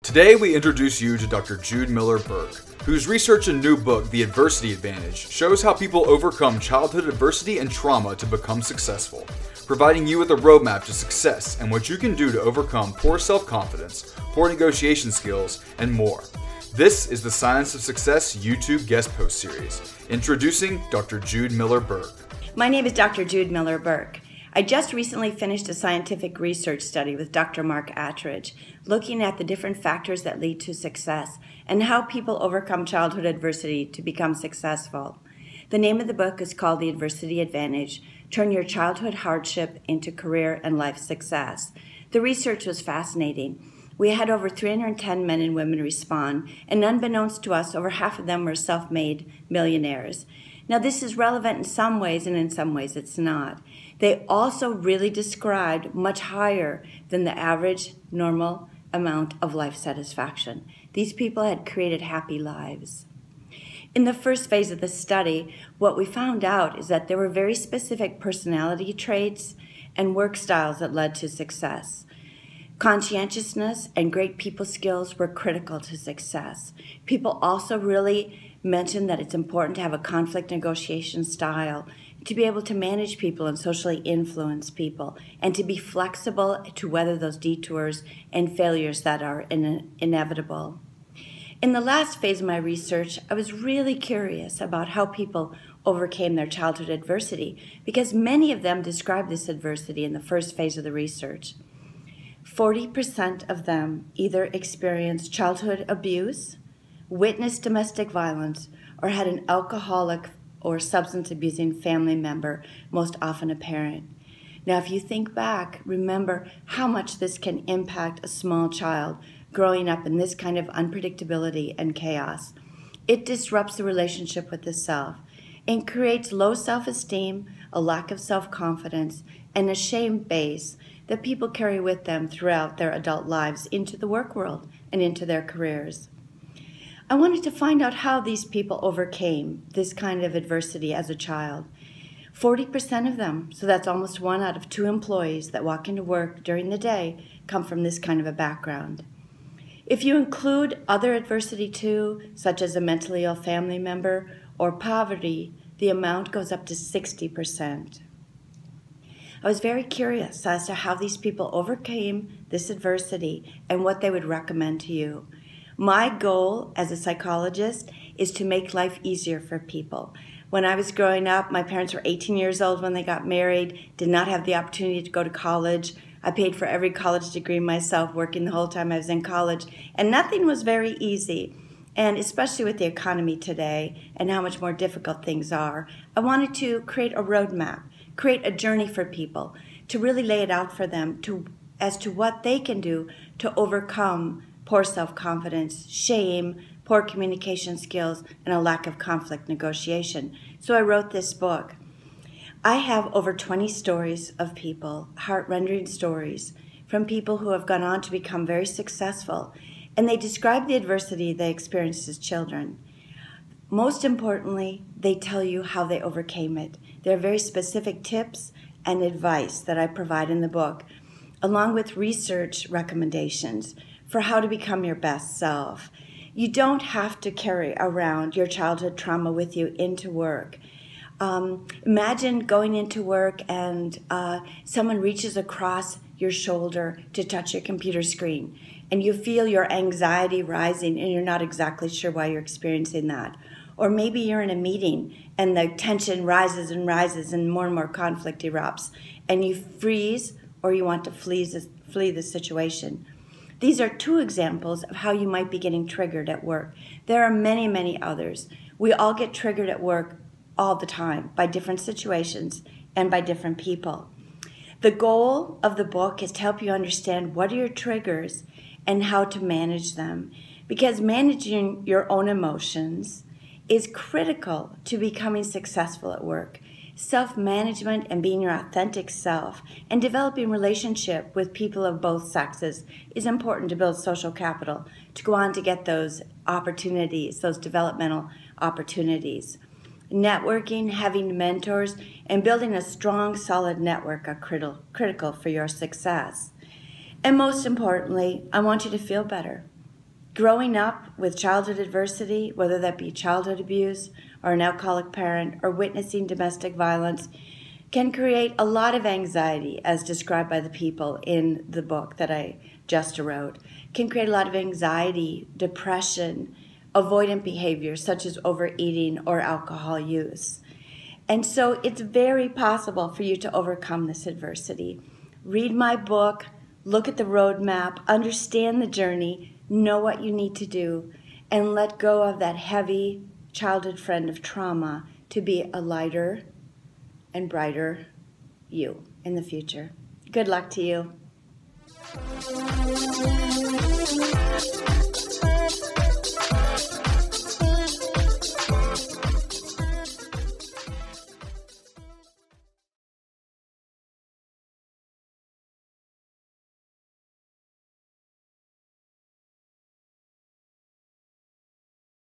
Today we introduce you to Dr. Jude Miller Burke, whose research and new book, The Adversity Advantage, shows how people overcome childhood adversity and trauma to become successful, providing you with a roadmap to success and what you can do to overcome poor self-confidence, poor negotiation skills, and more. This is the Science of Success YouTube guest post series, introducing Dr. Jude Miller Burke. My name is Dr. Jude Miller Burke. I just recently finished a scientific research study with Dr. Mark Attridge, looking at the different factors that lead to success and how people overcome childhood adversity to become successful. The name of the book is called The Adversity Advantage: Turn Your Childhood Hardship into Career and Life Success. The research was fascinating. We had over 310 men and women respond, and unbeknownst to us, over half of them were self-made millionaires. Now, this is relevant in some ways, and in some ways it's not. They also really described much higher than the average normal amount of life satisfaction. These people had created happy lives. In the first phase of the study, what we found out is that there were very specific personality traits and work styles that led to success. Conscientiousness and great people skills were critical to success. People also really mentioned that it's important to have a conflict negotiation style, to be able to manage people and socially influence people, and to be flexible to weather those detours and failures that are inevitable. In the last phase of my research, I was really curious about how people overcame their childhood adversity, because many of them described this adversity in the first phase of the research. 40% of them either experienced childhood abuse, witnessed domestic violence, or had an alcoholic or substance abusing family member, most often a parent. Now, if you think back, remember how much this can impact a small child growing up in this kind of unpredictability and chaos. It disrupts the relationship with the self and creates low self-esteem, a lack of self-confidence, and a shame base that people carry with them throughout their adult lives into the work world and into their careers. I wanted to find out how these people overcame this kind of adversity as a child. 40% of them, so that's almost 1 out of 2 employees that walk into work during the day, come from this kind of a background. If you include other adversity too, such as a mentally ill family member or poverty, the amount goes up to 60%. I was very curious as to how these people overcame this adversity and what they would recommend to you. My goal as a psychologist is to make life easier for people. When I was growing up, my parents were 18 years old when they got married, did not have the opportunity to go to college. I paid for every college degree myself, working the whole time I was in college, and nothing was very easy. And especially with the economy today and how much more difficult things are, I wanted to create a roadmap, create a journey for people, to really lay it out for them as to what they can do to overcome poor self-confidence, shame, poor communication skills, and a lack of conflict negotiation. So I wrote this book. I have over 20 stories of people, heart-rending stories, from people who have gone on to become very successful, and they describe the adversity they experienced as children. Most importantly, they tell you how they overcame it. There are very specific tips and advice that I provide in the book, along with research recommendations for how to become your best self. You don't have to carry around your childhood trauma with you into work. Imagine going into work and someone reaches across your shoulder to touch your computer screen, and you feel your anxiety rising and you're not exactly sure why you're experiencing that. Or maybe you're in a meeting and the tension rises and rises and more conflict erupts, and you freeze or you want to flee the situation. These are 2 examples of how you might be getting triggered at work. There are many, many others. We all get triggered at work all the time by different situations and by different people. The goal of the book is to help you understand what are your triggers and how to manage them, because managing your own emotions is critical to becoming successful at work. Self-management and being your authentic self and developing relationship with people of both sexes is important to build social capital, to go on to get those opportunities, those developmental opportunities. Networking, having mentors, and building a strong, solid network are critical for your success. And most importantly, I want you to feel better. Growing up with childhood adversity, whether that be childhood abuse or an alcoholic parent or witnessing domestic violence, can create a lot of anxiety, as described by the people in the book that I just wrote. Can create a lot of anxiety, depression, avoidant behavior such as overeating or alcohol use. And so it's very possible for you to overcome this adversity. Read my book, look at the roadmap, understand the journey, know what you need to do, and let go of that heavy childhood friend of trauma to be a lighter and brighter you in the future. Good luck to you.